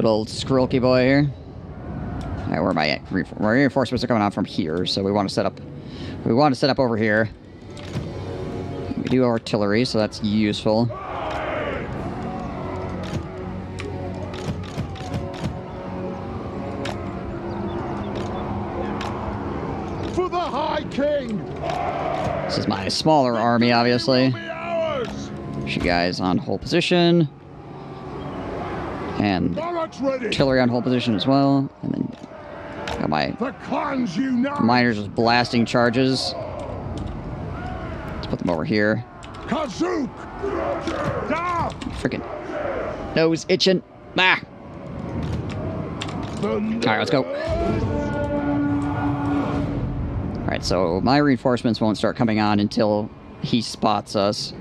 Good old Skrilky boy here. Alright, where my reinforcements are coming on from here, so we want to set up. We want to set up over here. We do artillery, so that's useful. For the High King. This is my smaller army, obviously. You guys on hold position. And artillery on hold position as well. And then got my miners just blasting charges. Let's put them over here. Freaking nose itching. Ah! Alright, let's go. Alright, so my reinforcements won't start coming on until he spots us.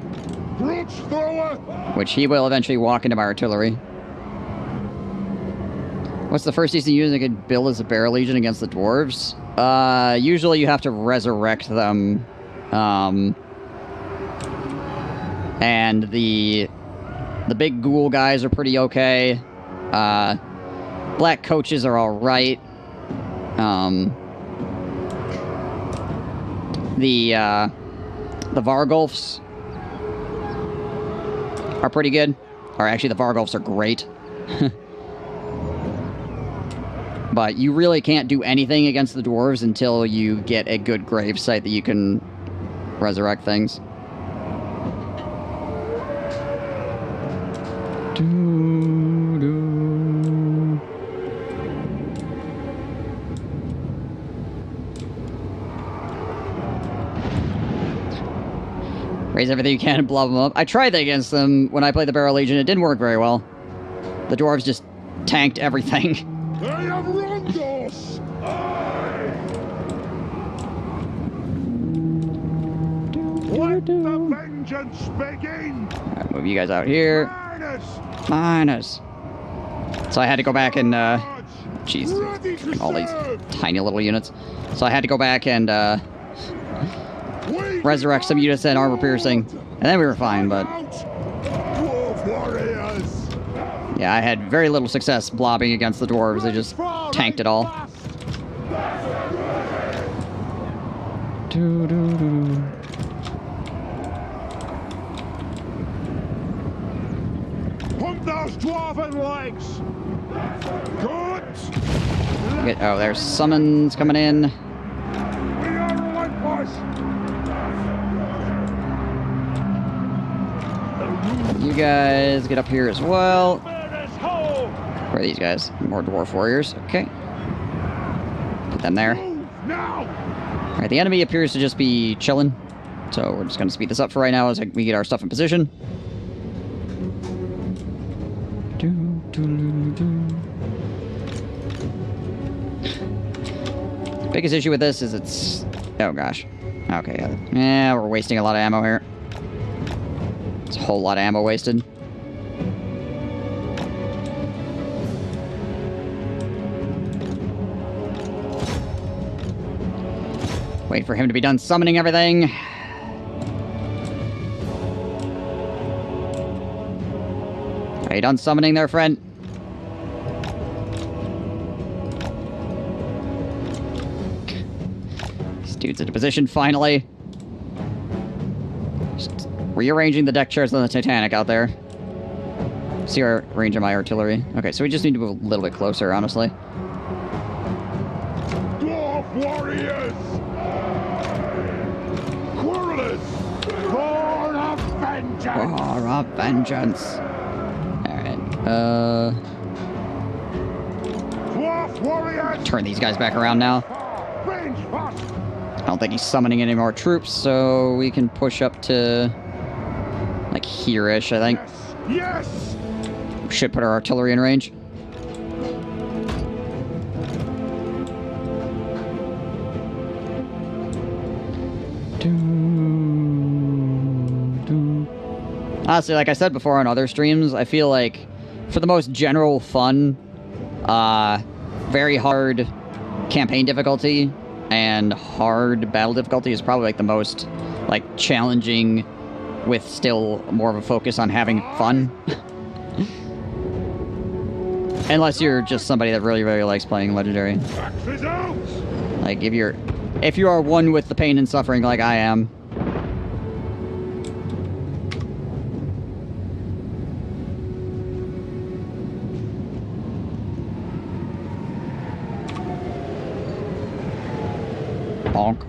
Which he will eventually walk into my artillery. What's the first decent unit that could build as a Barrel Legion against the dwarves? Usually you have to resurrect them. And the big ghoul guys are pretty okay. Black coaches are alright. The Vargulfs are pretty good. Or actually, the Vargulfs are great. But you really can't do anything against the dwarves until you get a good grave site that you can resurrect things. Raise everything you can and blow them up. I tried that against them when I played the Barrel Legion. It didn't work very well. The dwarves just tanked everything. They have wronged us! Let the vengeance begin! Alright, move you guys out here. Minus. So I had to go back and, jeez, all these tiny little units. So I had to go back and, resurrect some units and armor piercing. And then we were fine, but... yeah, I had very little success blobbing against the dwarves. They just tanked it all. Pump those dwarven legs! Good! Oh, there's summons coming in. We are relentless! You guys get up here as well. Where are these guys? More dwarf warriors. Okay. Put them there. Alright, the enemy appears to just be chilling. So we're just going to speed this up for right now as we get our stuff in position. Biggest issue with this is it's... oh gosh. Okay, yeah, we're wasting a lot of ammo here. It's a whole lot of ammo wasted. Wait for him to be done summoning everything. Are you done summoning there, friend? This dude's into position, finally. Just rearranging the deck chairs on the Titanic out there. See our range of my artillery. Okay, so we just need to move a little bit closer, honestly. Dwarf warriors! War of vengeance! War of vengeance. Alright, Dwarf warriors! turn these guys back around now. I don't think he's summoning any more troops, so we can push up to... like here-ish, I think. Yes! Should put our artillery in range. Honestly, like I said before on other streams, I feel like for the most general fun, very hard campaign difficulty and hard battle difficulty is probably like the most like challenging with still more of a focus on having fun. Unless you're just somebody that really, really likes playing Legendary. Axes out! Like, if you are one with the pain and suffering like I am. Bonk.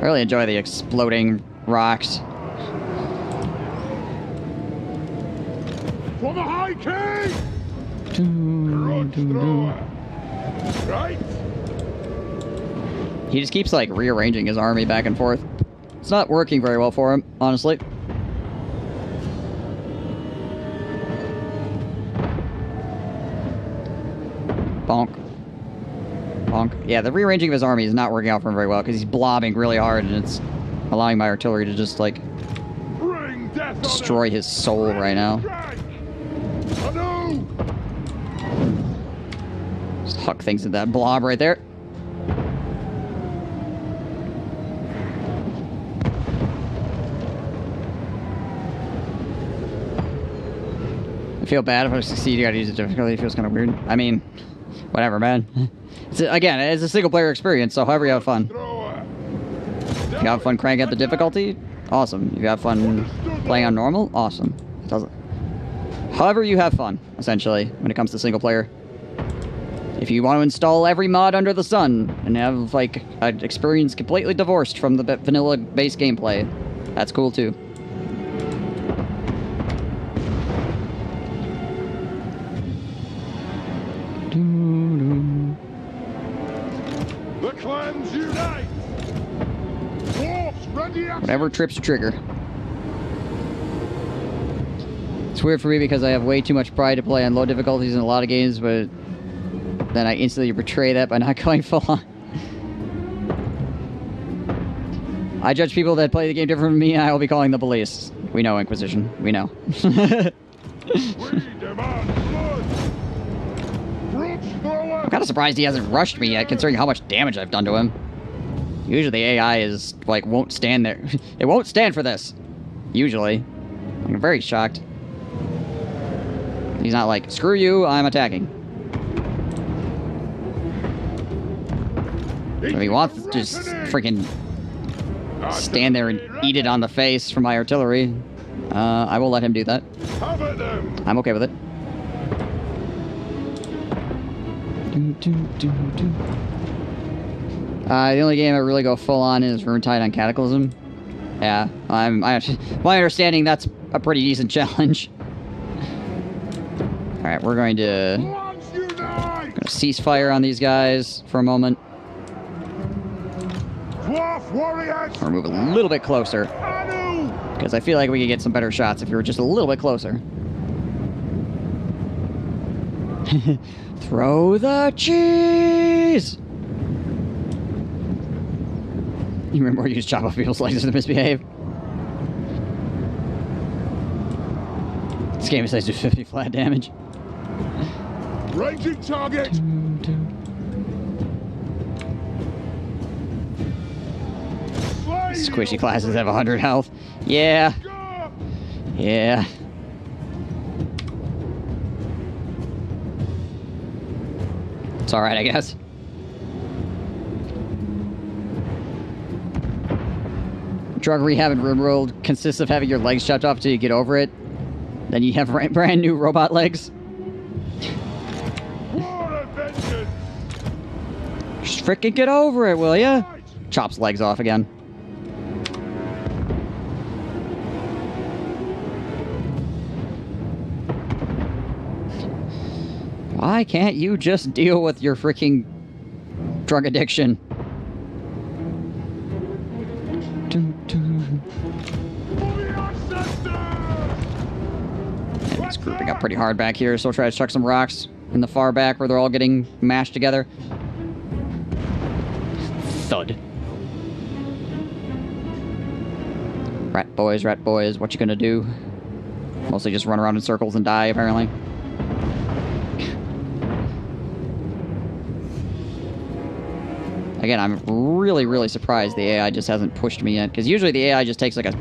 I really enjoy the exploding rocks. For the high king! Crunch thrower. Right? He just keeps, like, rearranging his army back and forth. It's not working very well for him, honestly. Bonk. Bonk. Yeah, the rearranging of his army is not working out for him very well, because he's blobbing really hard, and it's allowing my artillery to just, like, Bring death destroy his soul right now. Just huck things at that blob right there. I feel bad if I succeed. You gotta use the difficulty. It feels kind of weird. I mean, whatever, man. Again, it's a single-player experience, so however you have fun. If you have fun cranking up the difficulty, awesome. If you have fun playing on normal, awesome. However you have fun, essentially, when it comes to single-player. If you want to install every mod under the sun and have, like, an experience completely divorced from the vanilla base gameplay, that's cool, too. The clans unite! Dwarfs ready action! Whatever trips your trigger. It's weird for me because I have way too much pride to play on low difficulties in a lot of games, but then I instantly betray that by not going full on. I judge people that play the game different from me, and I will be calling the police. We know, Inquisition. We know. We demand blood! Brute thrower! I'm kind of surprised he hasn't rushed me yet, considering how much damage I've done to him. Usually the AI is, like, won't stand there. It won't stand for this. Usually. I'm very shocked. He's not like, screw you, I'm attacking. If he wants to just freaking stand there and eat it on the face from my artillery, I will let him do that. I'm okay with it. The only game I really go full on is Runeterra on Cataclysm. Yeah, my understanding that's a pretty decent challenge. Alright, we're going to cease fire on these guys for a moment. Or move a little bit closer. Because I feel like we could get some better shots if we were just a little bit closer. Throw the cheese! You remember you just chop off people's legs to misbehave? This game says do 50 flat damage. Ranging target! Squishy classes have 100 health. Yeah. Yeah. It's alright, I guess. Drug rehab in RimWorld consists of having your legs chopped off until you get over it. Then you have brand new robot legs. Just frickin' get over it, will ya? Chops legs off again. Why can't you just deal with your freaking drug addiction? Enemies grouping up pretty hard back here, so we'll try to chuck some rocks in the far back where they're all getting mashed together. Thud. Rat boys, what you gonna do? Mostly just run around in circles and die, apparently. Again, I'm really, really surprised the AI just hasn't pushed me yet, because usually the AI just takes like a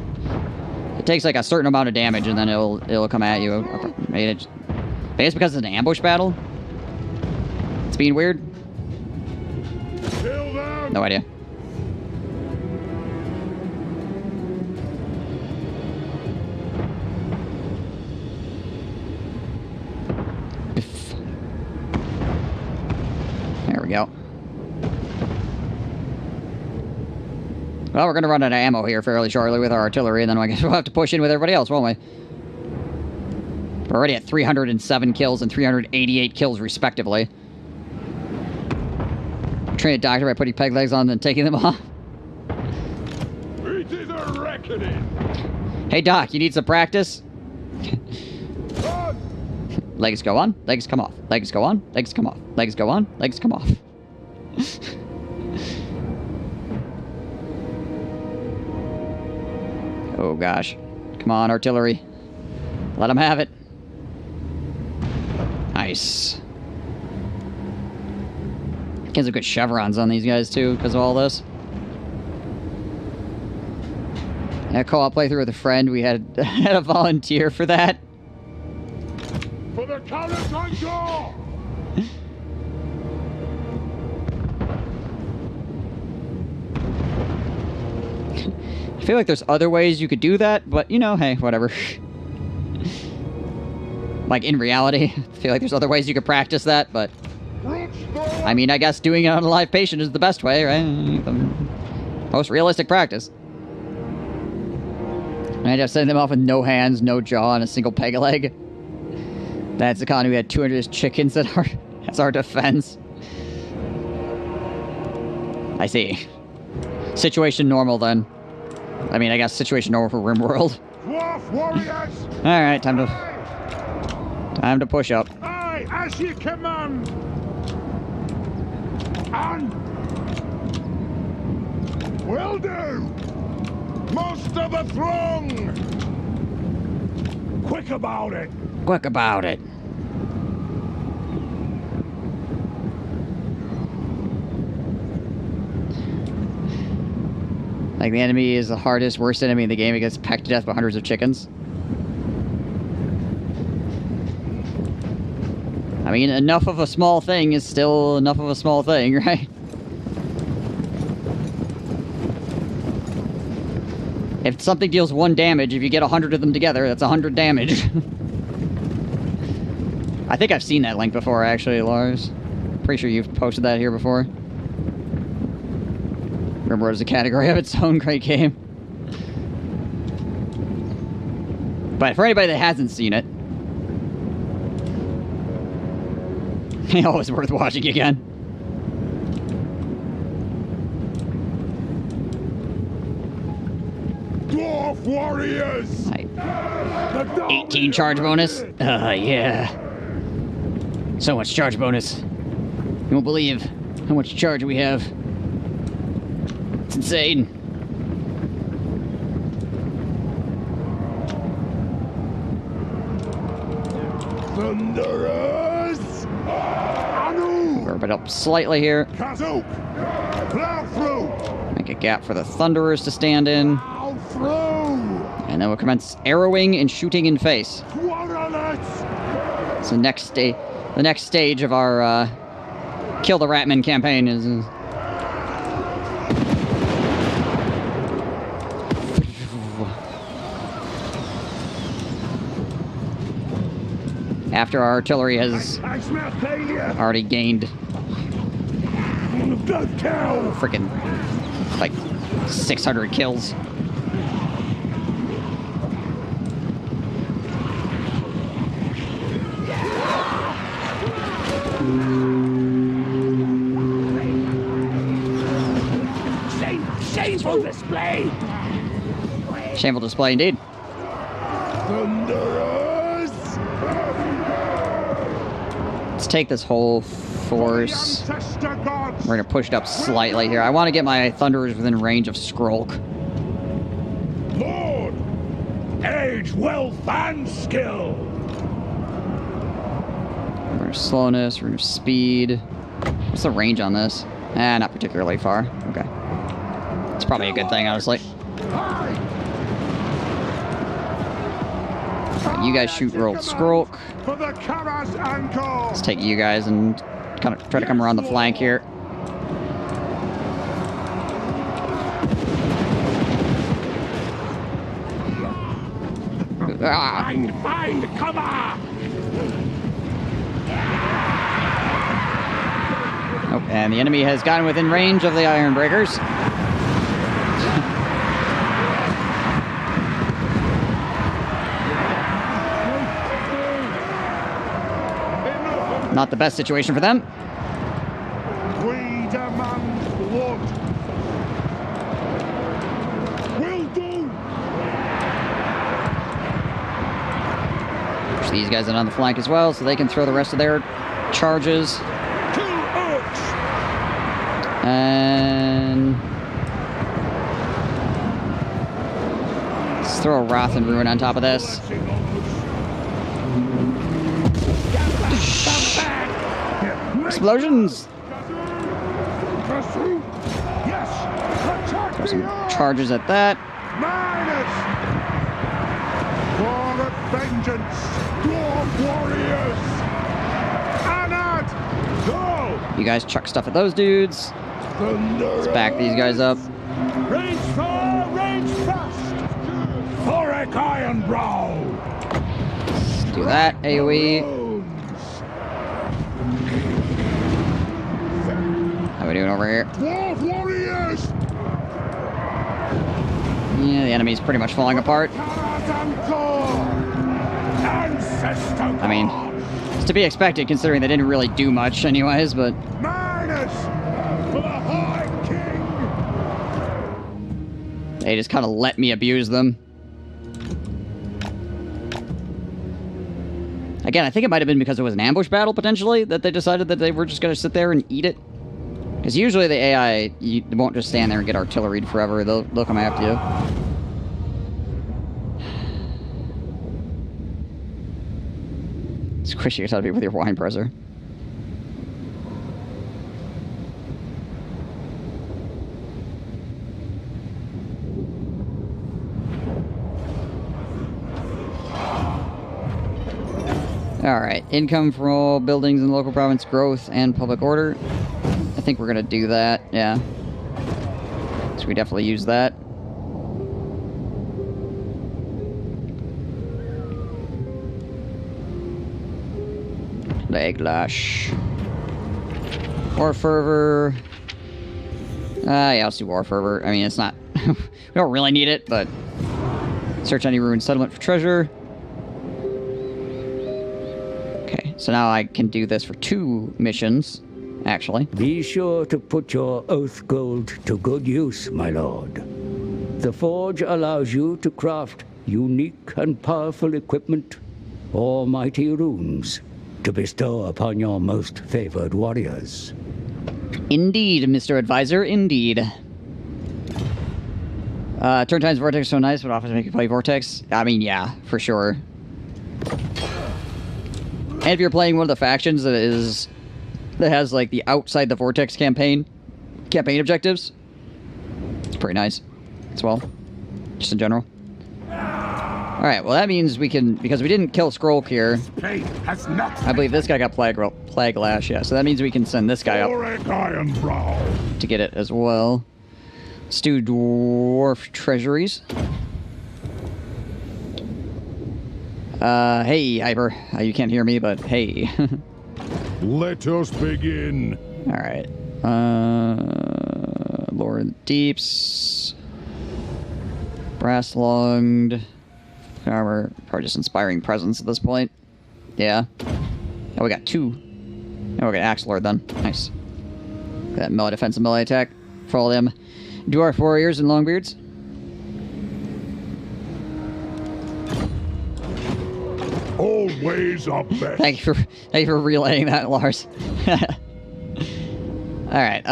It takes like a certain amount of damage, and then it'll come at you. Maybe it's because it's an ambush battle. It's being weird. Kill them. No idea. There we go. Well, we're going to run out of ammo here fairly shortly with our artillery, and then I guess we'll have to push in with everybody else, won't we? We're already at 307 kills and 388 kills, respectively. Train a doctor by putting peg legs on and then taking them off. It is a reckoning. Hey, Doc, you need some practice? Legs go on, legs come off. Legs go on, legs come off. Legs go on, legs come off. Oh, gosh. Come on, artillery. Let them have it. Nice. Get some good chevrons on these guys, too, because of all this. In a co-op playthrough with a friend, we had a volunteer for that. For the KARAK AZUL! I feel like there's other ways you could do that, but, you know, hey, whatever. Like, in reality, I feel like there's other ways you could practice that, but... I mean, I guess doing it on a live patient is the best way, right? The most realistic practice. I just send them off with no hands, no jaw, and a single peg leg. That's the con. We had 200 chickens as our defense. I see. Situation normal, then. I mean, I guess situation normal for RimWorld. Dwarf warriors! Alright, time to push up. Aye, as you command! And... will do! Most of the throng! Quick about it! Quick about it. Like, the enemy is the hardest, worst enemy in the game. It gets pecked to death by hundreds of chickens. I mean, enough of a small thing is still enough of a small thing, right? If something deals 1 damage, if you get 100 of them together, that's 100 damage. I think I've seen that link before, actually, Lars. Pretty sure you've posted that here before. Remember, it was a category of its own. Great game. But for anybody that hasn't seen it, it's always worth watching again. Dwarf warriors! 18 charge bonus? Yeah. So much charge bonus. You won't believe how much charge we have. It's insane. Thunderers! Anu! Curve it up slightly here. Kazuk! Plow through! Make a gap for the Thunderers to stand in. Plow through! And then we'll commence arrowing and shooting in face. Quarterlets! So the next stage of our Kill the Ratman campaign is... After our artillery has already gained freaking like 600 kills. Shameful display! Shameful display indeed. Let's take this whole force. We're going to push it up slightly here. I want to get my Thunderers within range of Skrulk. Lord! Age, wealth, and skill! We're going to slowness, we're going to speed. What's the range on this? Not particularly far. Okay. It's probably a good thing, honestly. You guys shoot Rolled Skrulk. For the KARAK Azul. Let's take you guys and kind of try to come around the flank here. Find cover! Oh, and the enemy has gotten within range of the Iron Breakers. Not the best situation for them. We demand blood. Will do. Push these guys in on the flank as well, so they can throw the rest of their charges. Kill Urch. And let's throw a Wrath and Ruin on top of this. Explosions! Throw some charges at that. Minus. For vengeance, dwarf warriors. Anad, go. You guys chuck stuff at those dudes. Let's back these guys up. Range far, range fast. Thorek Ironbrow. Let's do that. AoE. How are we doing over here? Dwarf warriors. Yeah, the enemy's pretty much falling apart. I mean, it's to be expected considering they didn't really do much anyways, but... Minus for the High King. They just kind of let me abuse them. Again, I think it might have been because it was an ambush battle, potentially, that they decided that they were just going to sit there and eat it. Because usually the AI won't just stand there and get artilleried forever. They'll come after you. It's squishy as hell to be with your wine presser. Alright, income from all buildings in the local province, growth, and public order. I think we're gonna do that, yeah. So we definitely use that. Leg lash. War fervor. Yeah, let's do war fervor. I mean, it's not... we don't really need it, but... Search any ruined settlement for treasure. Okay, so now I can do this for 2 missions, actually. Be sure to put your oath gold to good use, my lord. The forge allows you to craft unique and powerful equipment, or mighty runes, to bestow upon your most favored warriors. Indeed, Mr. Advisor, indeed. Turn times Vortex so nice, but offers make you play Vortex. I mean, yeah, for sure. And if you're playing one of the factions that has like the outside the Vortex campaign objectives, it's pretty nice as well, just in general. All right, well that means we can, because we didn't kill Skrulk here. I believe this guy got plague lash, yeah. So that means we can send this guy up to get it as well. Let's do dwarf treasuries. Hey, Hyper. You can't hear me, but hey. Let us begin. Alright. Lore of the Deeps. Brass-lunged. Armor. Probably just inspiring presence at this point. Yeah. Oh, we got 2. Oh, we got Axe Lord then. Nice. That melee defense and melee attack for all them dwarf warriors and longbeards. Always our best. Thank you for relaying that, Lars. All right.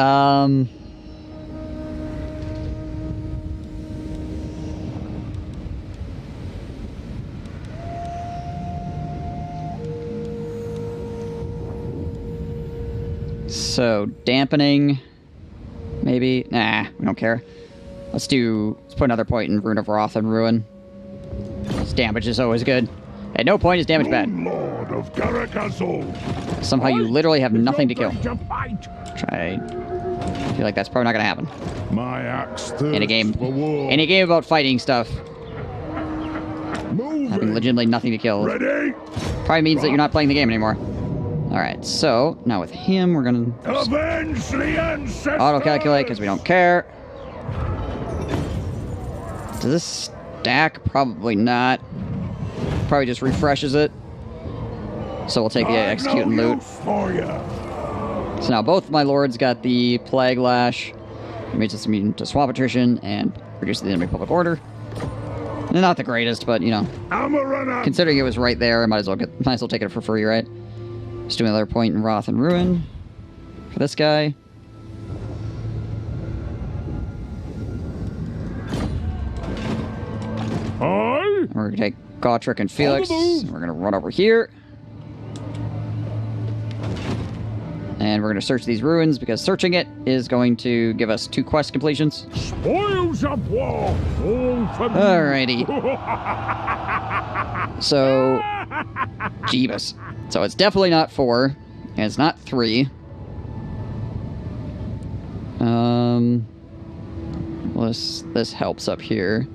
So dampening, maybe. Nah, we don't care. Let's put another point in Rune of Wrath and Ruin. This damage is always good. At no point is damage bad. Lord of KARAK AZUL. Somehow you literally have nothing to kill. To fight. I feel like that's probably not gonna happen. My axe In a game. for war. In a game about fighting stuff, Moving. having legitimately nothing to kill Ready? probably means that you're not playing the game anymore. Alright, so now with him we're gonna Avenge the ancestors. auto-calculate because we don't care. Does this stack? Probably not. Probably just refreshes it. So we'll take the execute and loot. For you. So now both my lords got the Plague Lash. It makes us immune to swamp attrition and reduces the enemy public order. Not the greatest, but you know, considering it was right there, I might as well take it for free, right? Just do another point in Wrath and Ruin for this guy. Aye. We're gonna take Gotrek and Felix. We're gonna run over here. And we're gonna search these ruins because searching it is going to give us 2 quest completions. Spoils of war. Alrighty. So, Jeebus. So it's definitely not 4, and it's not 3. Well, this helps up here.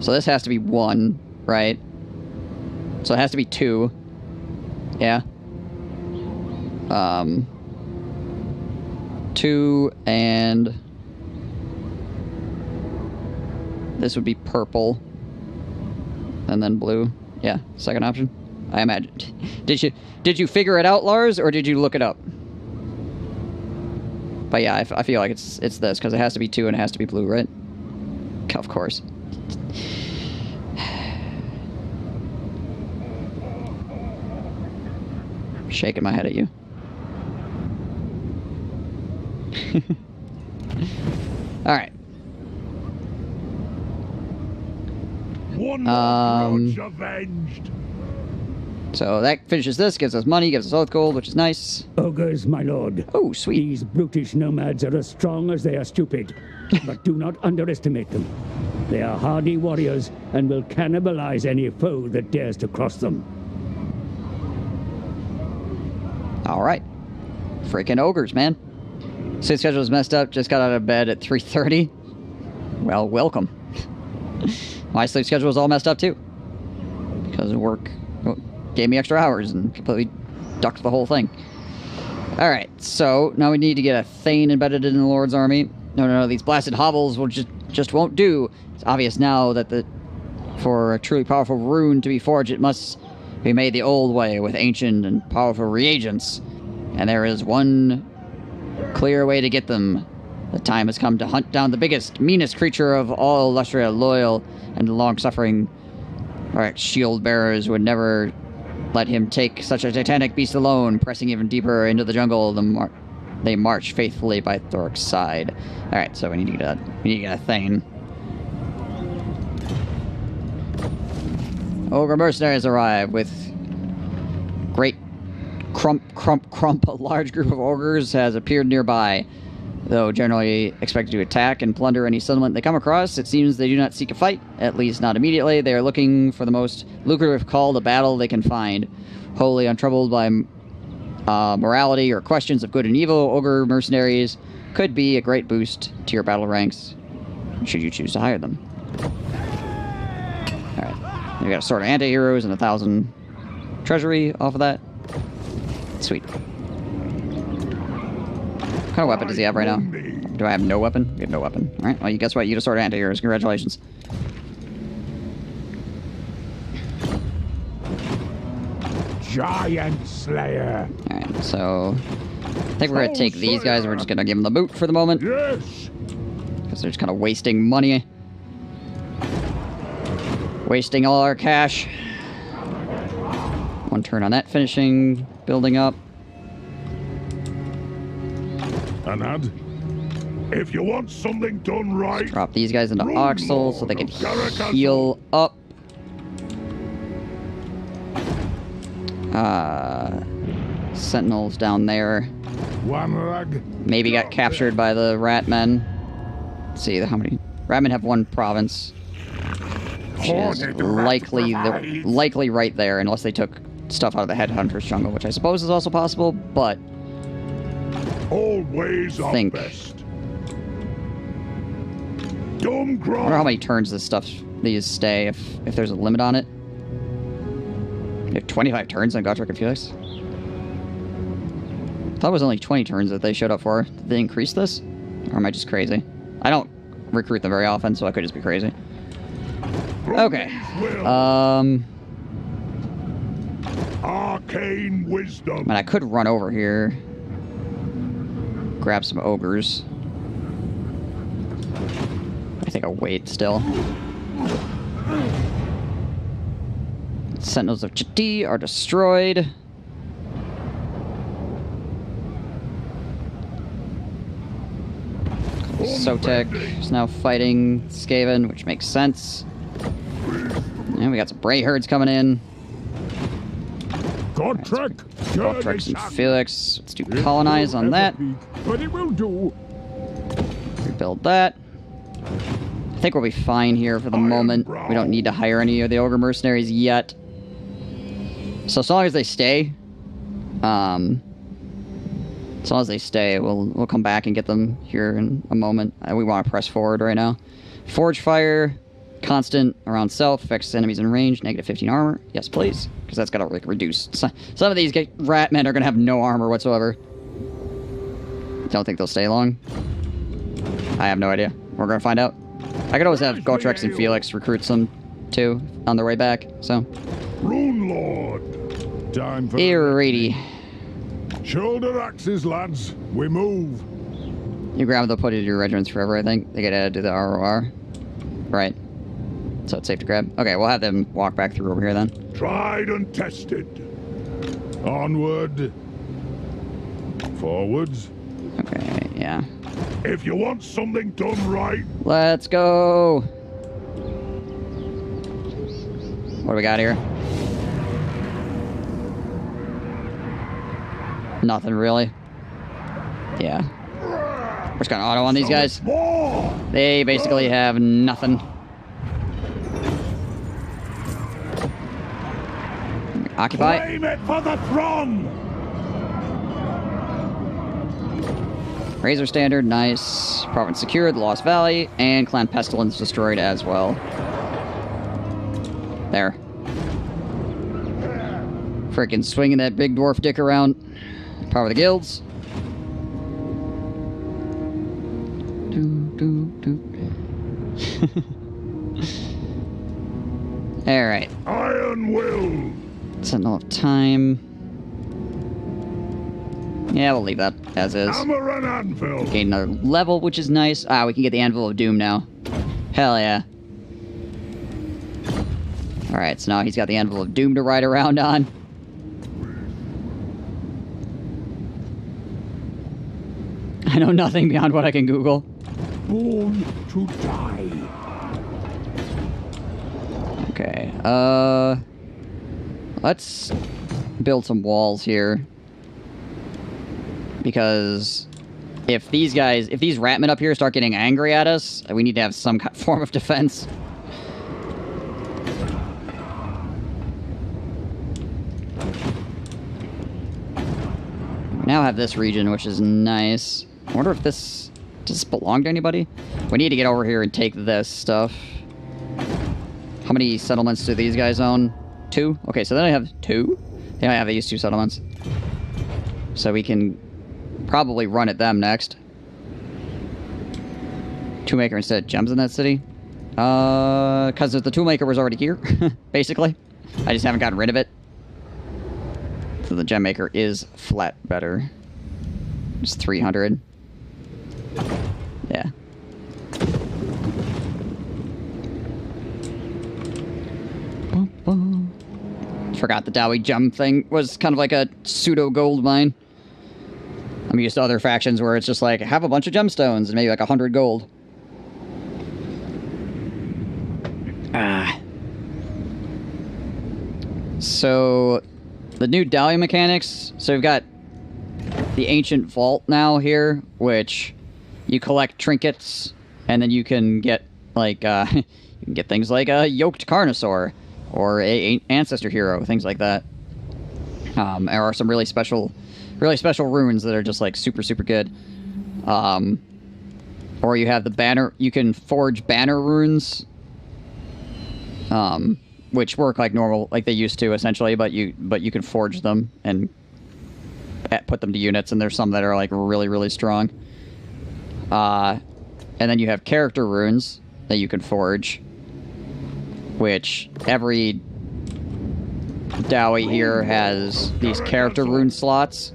So this has to be 1, right? So it has to be 2. Yeah. 2 and this would be purple. And then blue. Yeah, second option. I imagine. Did you figure it out, Lars, or did you look it up? But yeah, I feel like it's this because it has to be 2 and it has to be blue, right? Of course. Shaking my head at you. All right. One grudge avenged. So that finishes this, gives us money, gives us oath gold, which is nice. Ogres, my lord. Oh, sweet. These brutish nomads are as strong as they are stupid, but do not underestimate them. They are hardy warriors and will cannibalize any foe that dares to cross them. All right. Freaking ogres, man. Sleep schedule is messed up. Just got out of bed at 3:30. Well, welcome. My sleep schedule was all messed up too. Because work gave me extra hours and completely ducked the whole thing. Alright, so now we need to get a Thane embedded in the Lord's army. No, these blasted hovels will just won't do. It's obvious now that for a truly powerful rune to be forged, it must be made the old way with ancient and powerful reagents. And there is one clear way to get them. The time has come to hunt down the biggest, meanest creature of all Lustria, loyal and long-suffering. Our shield bearers would never let him take such a titanic beast alone. Pressing even deeper into the jungle, they march faithfully by Thorek's side. All right, so we need to get a Thane. Ogre mercenaries arrive with great crump. A large group of ogres has appeared nearby. Though generally expected to attack and plunder any settlement they come across, it seems they do not seek a fight, at least not immediately. They are looking for the most lucrative call to battle they can find. Wholly untroubled by morality or questions of good and evil, ogre mercenaries could be a great boost to your battle ranks, should you choose to hire them. Alright, we got a sword of anti-heroes and 1,000 treasury off of that. Sweet. What kind of weapon does he have right now? Do I have no weapon? We have no weapon. Alright, well, guess what? You just sort of anti-heroes. Congratulations. Giant Slayer. Alright, so I think we're going to take these guys. We're just going to give them the boot for the moment. Yes. Because they're just kind of wasting money. Wasting all our cash. One turn on that finishing, building up. Anad, if you want something done right, Drop these guys into Oxel so they can KARAK AZUL. heal up. Sentinels down there. one rag. Maybe got captured by the Ratmen. Let's see how many. Ratmen have 1 province. which is likely right there, unless they took stuff out of the Headhunter's jungle, which I suppose is also possible, but always our best. I wonder how many turns these stay, if there's a limit on it. They have 25 turns on Gotrek and Felix. I thought it was only 20 turns that they showed up for. Did they increase this? Or am I just crazy? I don't recruit them very often, so I could just be crazy. Okay. Arcane wisdom. Man, I could run over here. Grab some ogres. I think I'll wait still. Sentinels of Ch'ti are destroyed. Sotek is now fighting Skaven, which makes sense. And we got some Bray herds coming in. Vortex and Felix. Let's do colonize on that. But it will do. Rebuild that. I think we'll be fine here for the moment. We don't need to hire any of the ogre mercenaries yet. So as long as they stay, we'll come back and get them here in a moment. We want to press forward right now. Forge fire, constant around self, affects enemies in range, negative 15 armor. Yes, please, because that's gotta like reduce. Some of these rat men are gonna have no armor whatsoever. Don't think they'll stay long. I have no idea. We're gonna find out. I could always have Gotrek and Felix recruit some too on their way back. So. Rune Lord. Time for Alrighty. Shoulder axes, lads. We move. You grab the put it to your regiments forever, I think. They get added to the ROR. Right. So it's safe to grab. Okay, we'll have them walk back through over here then. Tried and tested. Onward. Forwards. Okay, yeah. If you want something done right. Let's go. What do we got here? Nothing really. Yeah. We're just gonna auto on these guys. They basically have nothing. Occupy. Claim it for the throne. Razor Standard, nice. Province secured, Lost Valley, and Clan Pestilence destroyed as well. There. Freaking swinging that big dwarf dick around. Power the guilds. Alright. Iron will. Sentinel of Time. Yeah, we'll leave that as is. Hammer and anvil. Gain another level, which is nice. Ah, we can get the Anvil of Doom now. Hell yeah. Alright, so now he's got the Anvil of Doom to ride around on. I know nothing beyond what I can Google. Born to die. Okay, let's build some walls here. Because if these ratmen up here start getting angry at us, we need to have some form of defense. We now have this region, which is nice. I wonder if does this belong to anybody? We need to get over here and take this stuff. How many settlements do these guys own? 2? Okay, so then I have 2? They only have these 2 settlements. So we can probably run at them next. Toolmaker instead of gems in that city. Because the Toolmaker was already here, basically. I just haven't gotten rid of it. So the gem maker is flat better. It's 300. Yeah. Forgot the Dowie gem thing was kind of like a pseudo gold mine. I'm used to other factions where it's just like, have a bunch of gemstones and maybe like 100 gold. So, the new Dowie mechanics. So we've got the Ancient Vault now here, which you collect trinkets, and then you can get Like, you can get things like a Yoked Carnosaur, or a Ancestor Hero, things like that. There are some really special runes that are just, like, super, super good. Or you have the banner, you can forge banner runes, which work like normal, like they used to, essentially, but you can forge them and put them to units, and there's some that are, like, really, really strong. And then you have character runes that you can forge, which every Dowie here has these character rune slots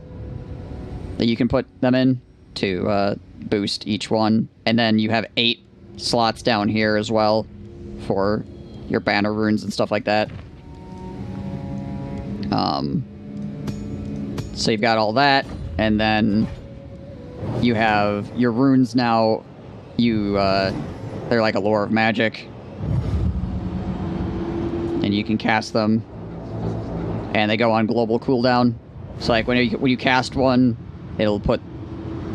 that you can put them in to boost each one. And then you have 8 slots down here as well for your banner runes and stuff like that. So you've got all that, and then you have your runes now. They're like a lore of magic, and you can cast them, and they go on global cooldown. So like when you cast one, it'll put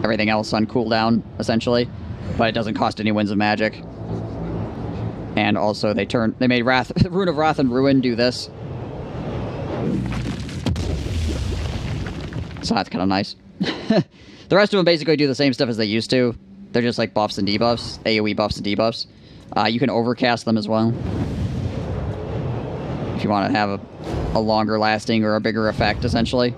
everything else on cooldown, essentially, but it doesn't cost any winds of magic. And also they made Rune of Wrath and Ruin do this. So that's kind of nice. The rest of them basically do the same stuff as they used to. They're just like buffs and debuffs, AoE buffs and debuffs. You can overcast them as well, if you want to have a longer lasting or a bigger effect, essentially.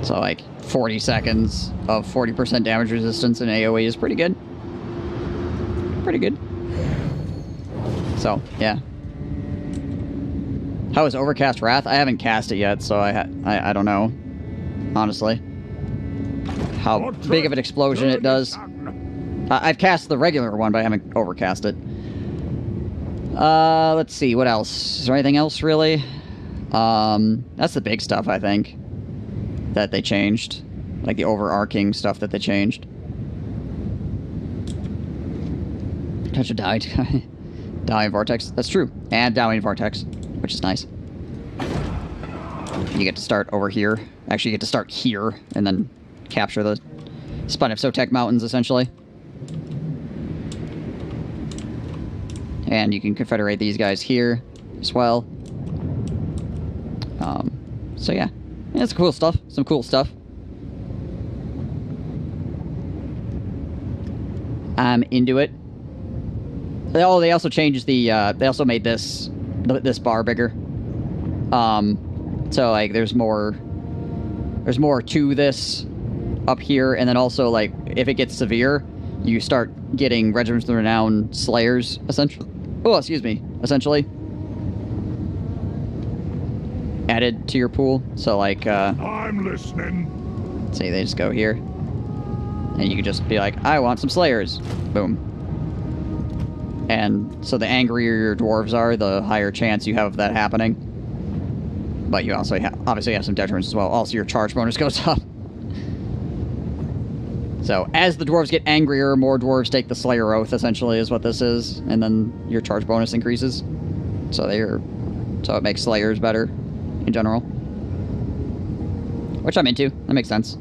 So like 40 seconds of 40% damage resistance in AoE is pretty good. Pretty good. So, yeah. How is Overcast Wrath? I haven't cast it yet, so I don't know, honestly, how big of an explosion it does. I've cast the regular one, but I haven't overcast it. Let's see, what else? Is there anything else, really? That's the big stuff, I think, that they changed. Like the overarching stuff that they changed. Touch of Dowie. Dowie Vortex. That's true. And Dowie Vortex, which is nice. You get to start over here. Actually, you get to start here and then capture the Spine of Sotek Mountains, essentially. And you can confederate these guys here as well. So yeah, it's cool stuff. Some cool stuff. I'm into it. Oh, they also changed the. They also made this bar bigger. So like, there's more to this up here, and then also like, if it gets severe, you start getting Regiments of the Renown Slayers, essentially. Oh, excuse me, essentially added to your pool. So like, I'm listening. See, they just go here, and you can just be like, I want some Slayers. Boom. And so the angrier your dwarves are, the higher chance you have of that happening. But you also obviously have some detriments as well. Also, your charge bonus goes up. So as the dwarves get angrier, more dwarves take the Slayer Oath, essentially, is what this is. And then your charge bonus increases. So it makes Slayers better in general. Which I'm into. That makes sense.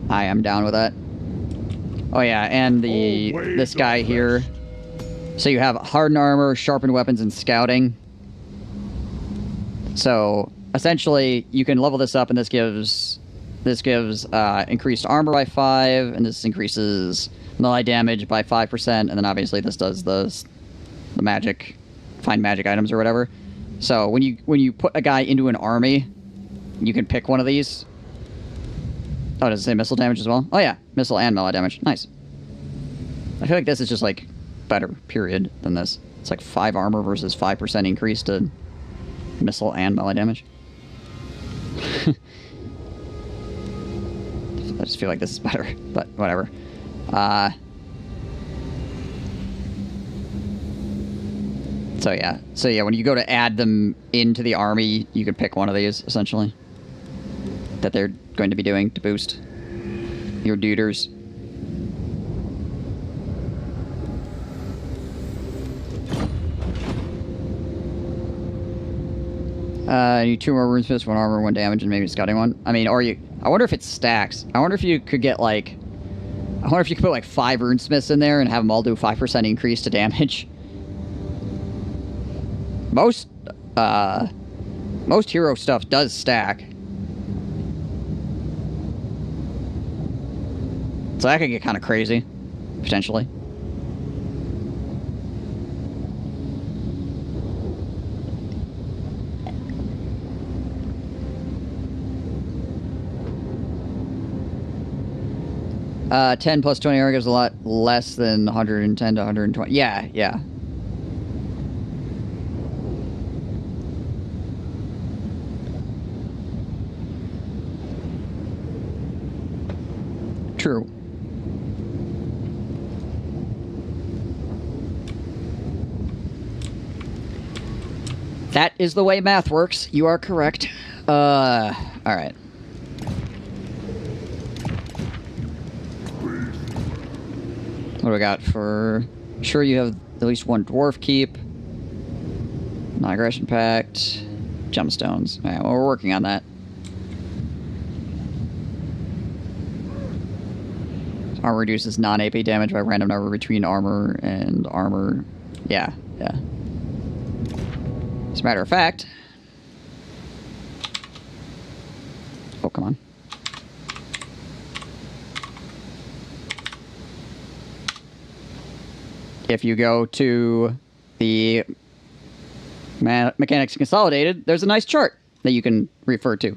I am down with that. Oh yeah, and this guy here. So you have hardened armor, sharpened weapons, and scouting. So essentially, you can level this up, and this gives increased armor by 5, and this increases melee damage by 5%, and then obviously this does the magic, find magic items or whatever. So when you put a guy into an army, you can pick one of these. Oh, does it say missile damage as well? Oh yeah, missile and melee damage. Nice. I feel like this is just like better, period, than this. It's like 5 armor versus 5% increase to missile and melee damage. I just feel like this is better, but whatever. So yeah, when you go to add them into the army, you can pick one of these, essentially, that they're going to be doing to boost your duders. You need 2 more runesmiths, 1 armor, 1 damage, and maybe a scouting 1. I mean, or you... I wonder if it stacks. I wonder if you could get, like... I wonder if you could put, like, 5 runesmiths in there and have them all do 5% increase to damage. Most hero stuff does stack. So that could get kind of crazy, potentially. Uh, 10 plus 20 armor gives a lot less than 110 to 120. Yeah, yeah. True. That is the way math works. You are correct. Alright. What do we got for... Sure, you have at least 1 dwarf keep. Non-aggression pact. Gemstones. Alright, well, we're working on that. Armor reduces non-AP damage by random number between armor and armor. Yeah, yeah. As a matter of fact... Oh, come on. If you go to the Mechanics Consolidated, there's a nice chart that you can refer to.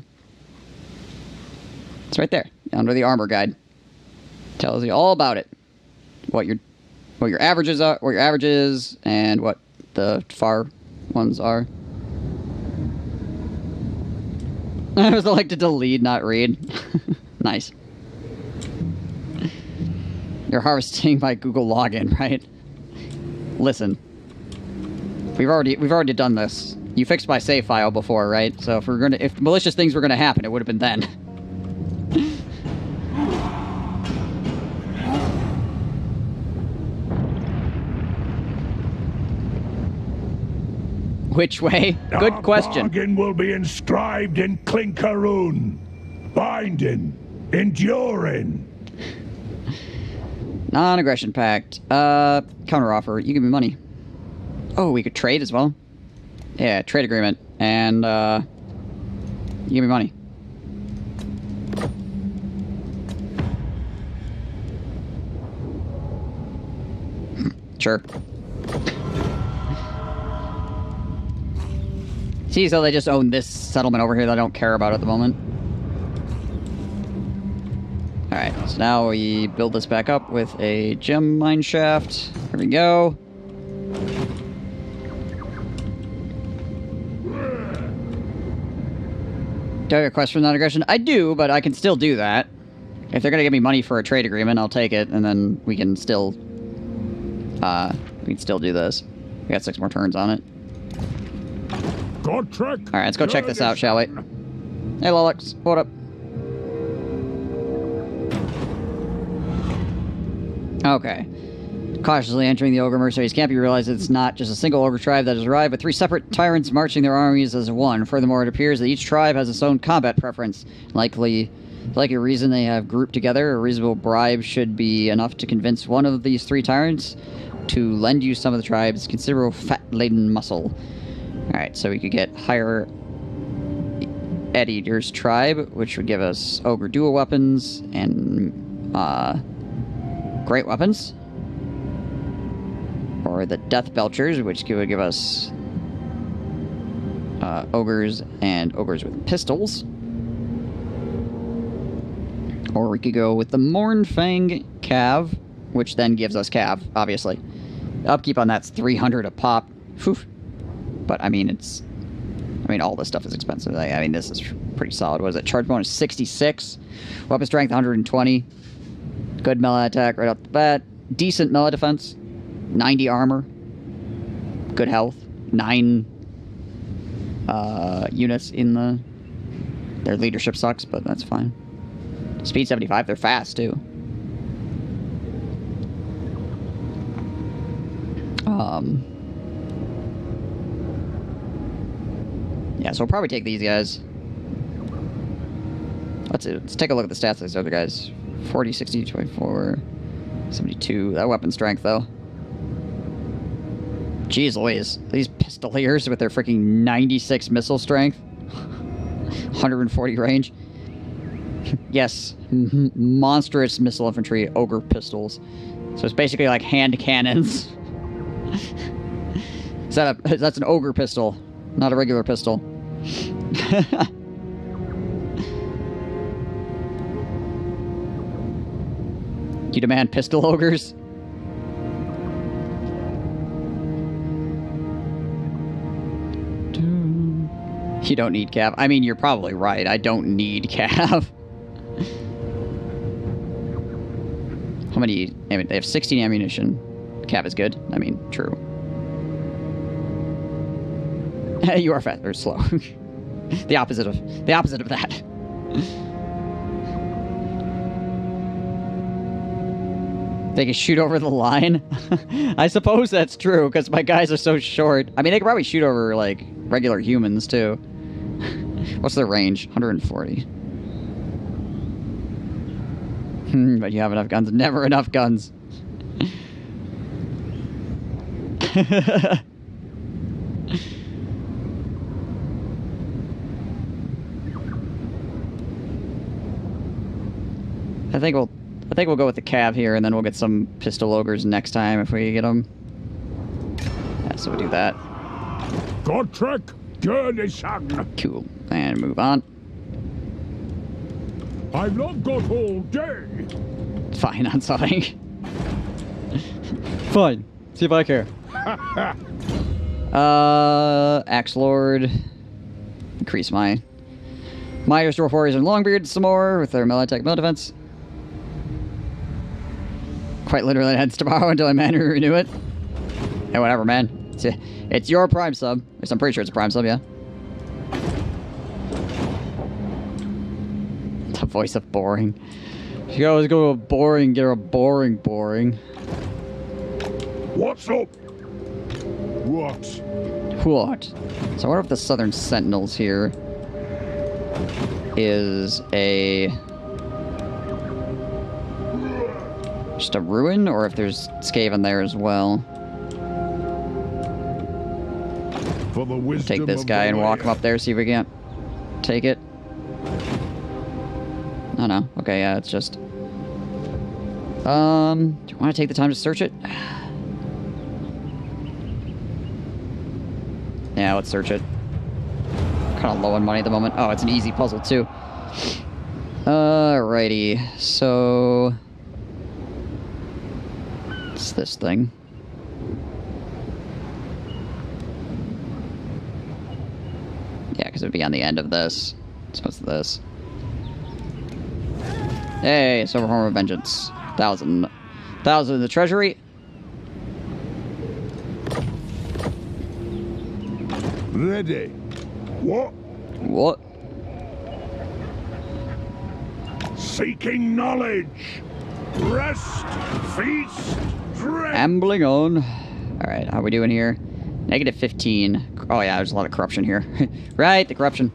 It's right there, under the armor guide. Tells you all about it. What your averages are, what your average is, and what the far ones are. I was like to delete, not read. Nice. You're harvesting by Google login, right? Listen. We've already done this. You fixed my save file before, right? So if malicious things were gonna happen, it would have been then. Which way? Good question. Our bargain will be inscribed in Clinker Rune. Binding. Enduring. Non-aggression pact. Counteroffer. You give me money. Oh, we could trade as well. Yeah, trade agreement. And, you give me money. Sure. See, so they just own this settlement over here that I don't care about at the moment. Alright, so now we build this back up with a gem mine shaft. There we go. Do I have a quest for non-aggression? I do, but I can still do that. If they're gonna give me money for a trade agreement, I'll take it, and then we can still... we can still do this. We got 6 more turns on it. Alright, let's go check this out, shall we? Hey, Lolix, what up? Okay. Cautiously entering the Ogre Mercenaries camp, you realize it's not just a single Ogre tribe that has arrived, but 3 separate tyrants marching their armies as one. Furthermore, it appears that each tribe has its own combat preference. Likely a reason they have grouped together. A reasonable bribe should be enough to convince one of these 3 tyrants to lend you some of the tribe's considerable fat-laden muscle. Alright, so we could get higher Eater's tribe, which would give us Ogre dual weapons and great weapons. Or the Death Belchers, which would give us ogres and ogres with pistols. Or we could go with the Mournfang Cav, which then gives us Cav, obviously. The upkeep on that's 300 a pop. Whew. But, I mean, all this stuff is expensive. I mean, this is pretty solid. What is it? Charge bonus 66. Weapon strength 120. Good melee attack right off the bat. Decent melee defense. 90 armor. Good health. 9 units in the... Their leadership sucks, but that's fine. Speed 75. They're fast, too. Yeah, so we'll probably take these guys. Let's take a look at the stats of these other guys. 40, 60, 24, 72. That weapon strength, though. Jeez Louise. These pistoliers with their freaking 96 missile strength. 140 range. Yes. Monstrous missile infantry, ogre pistols. So it's basically like hand cannons. That's an ogre pistol, not a regular pistol. You demand pistol ogres? You don't need cav. I mean, you're probably right. I don't need cav. How many? I mean, they have 16 ammunition. Cav is good. I mean, true. You are fast or slow. the opposite of that. They can shoot over the line. I suppose that's true because my guys are so short. I mean, they can probably shoot over like regular humans too. What's their range? 140. But you have enough guns. Never enough guns. I think we'll go with the cav here, and then we'll get some pistol ogres next time if we get them. Yeah, so we'll do that. Thorek, Cool. And move on. I've not got all day. Fine on something. Fine. See if I care. Axe Lord. Increase my Miners, Dwarf Warriors, and Longbeards some more with their melee attack, melee defense. Quite literally heads tomorrow until I manually renew it. Hey, whatever, man. It's your Prime sub. At least I'm pretty sure it's a Prime sub, yeah. The voice of boring. You can always go to a boring, get a boring. What's up? What? So I wonder if the Southern Sentinels here is just a ruin, or if there's Skaven there as well. For the wisdom Take this guy and walk him up there, see if we can't take it. Oh no. Okay, yeah, it's just... do you want to take the time to search it? Yeah, let's search it. Kind of low on money at the moment. Oh, it's an easy puzzle too. Alrighty, so... it's this thing. Yeah, because it would be on the end of this. So it's this. Hey, Silver Horn of Vengeance. 1,000 in the treasury. Ready. What? Seeking knowledge. Rest, feast, drink. Ambling on. Alright, how are we doing here? Negative 15. Oh yeah, there's a lot of corruption here. Right, the corruption.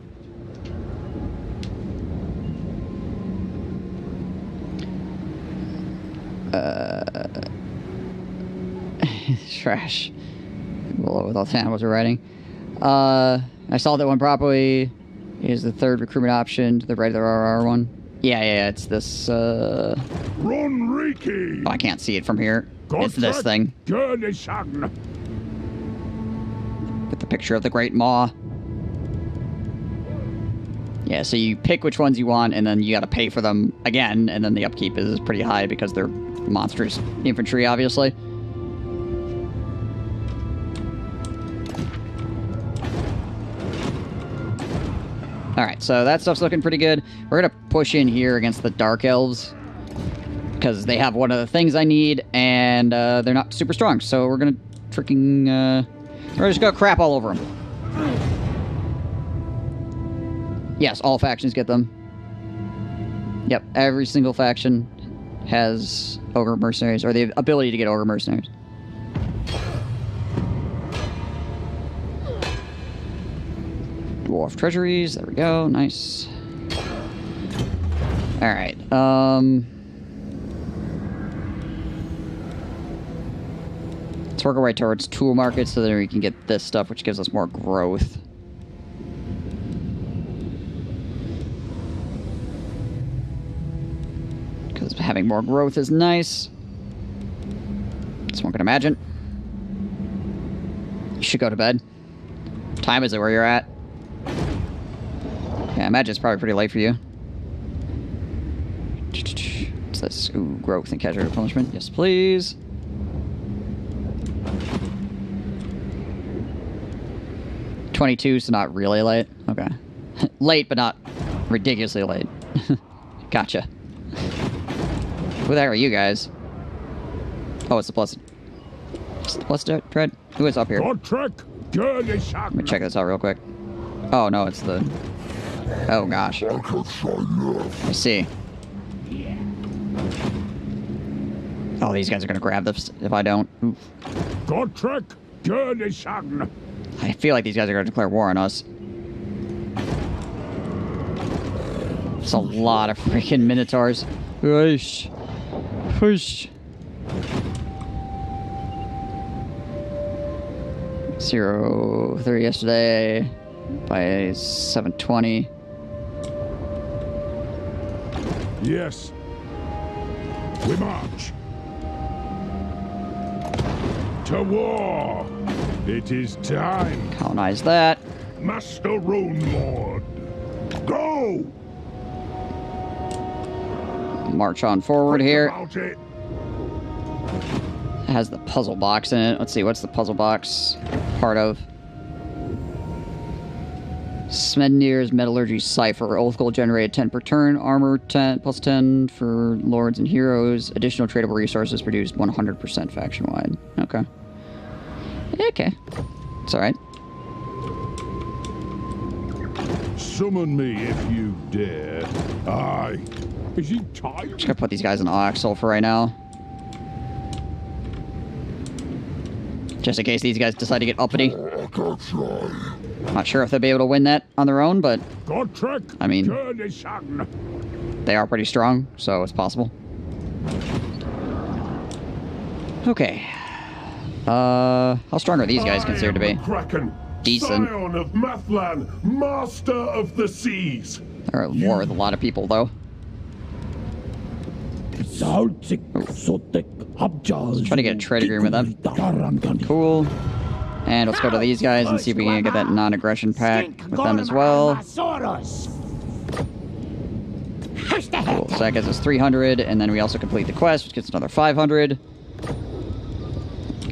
Trash. Below with all the animals are writing. I saw that one properly. Here's the third recruitment option to the right of the RR one. Yeah, it's this, Ronriki. Oh, I can't see it from here. It's this thing. With the picture of the Great Maw. Yeah, so you pick which ones you want, and then you gotta pay for them again, and then the upkeep is pretty high because they're monsters infantry, obviously. Alright, so that stuff's looking pretty good. We're gonna push in here against the Dark Elves, because they have one of the things I need, and they're not super strong, so we're gonna freaking, we're just gonna crap all over them. Yes, all factions get them. Yep, every single faction has Ogre Mercenaries, or the ability to get Ogre Mercenaries. dwarf treasuries. There we go. Nice. Alright. Let's work our way towards tool markets so that we can get this stuff, which gives us more growth. Because having more growth is nice. That's one can imagine. You should go to bed. What time is it where you're at? Yeah, I imagine it's probably pretty late for you. What's this? Ooh, growth and casualty replenishment. Yes, please. $22, so not really late. Okay. Late, but not ridiculously late. Gotcha. Who the heck are you guys? Oh, it's the plus. It's the plus dread? Who is up here? Let me check this out real quick. Oh, no, it's the... Oh, gosh. I see. Oh, these guys are gonna grab this if I don't. Oof. I feel like these guys are gonna declare war on us. It's a lot of freaking minotaurs. Push. Push. 0-3 yesterday by 7:20. Yes. We march. To war. It is time. Colonize that. Master Rune Lord. Go! March on forward here. About it. It has the puzzle box in it. Let's see, what's the puzzle box part of? Smednir's Metallurgy Cipher. Oath gold generated 10 per turn. Armor 10 plus 10 for lords and heroes. Additional tradable resources produced 100% faction wide. Okay. Okay. It's alright. Summon me if you dare. Aye. Is he tired? Just gonna put these guys in Oxel for right now. Just in case these guys decide to get uppity. Not sure if they'll be able to win that on their own, but I mean, they are pretty strong, so it's possible. Okay. How strong are these guys considered to be? Decent. Scion of Mathlan, master of the seas. They're at war with a lot of people, though. Trying to get a trade agreement with them. Cool. And let's go to these guys and see if we can get that non-aggression pact with them as well. Cool. So that gets us 300, and then we also complete the quest, which gets another 500.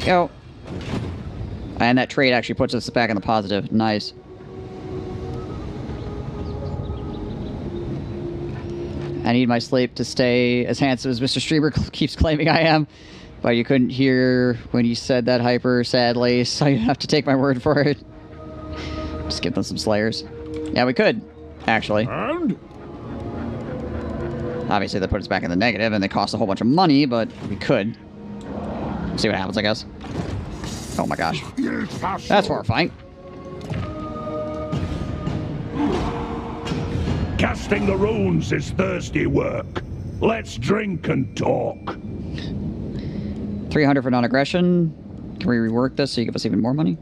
Go. And that trade actually puts us back in the positive. Nice. I need my sleep to stay as handsome as Mr. Streamer keeps claiming I am. But you couldn't hear when he said that hyper, sadly, so you have to take my word for it. Just give them some slayers. Yeah, we could, actually. And? Obviously, that put us back in the negative, and they cost a whole bunch of money, but we could. See what happens, I guess. Oh my gosh. That's horrifying. Casting the runes is thirsty work. Let's drink and talk. 300 for non-aggression. Can we rework this so you give us even more money?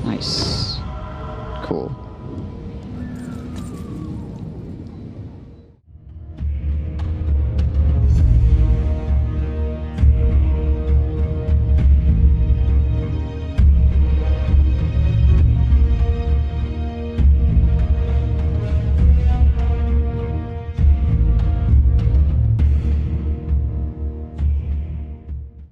Nice. Cool.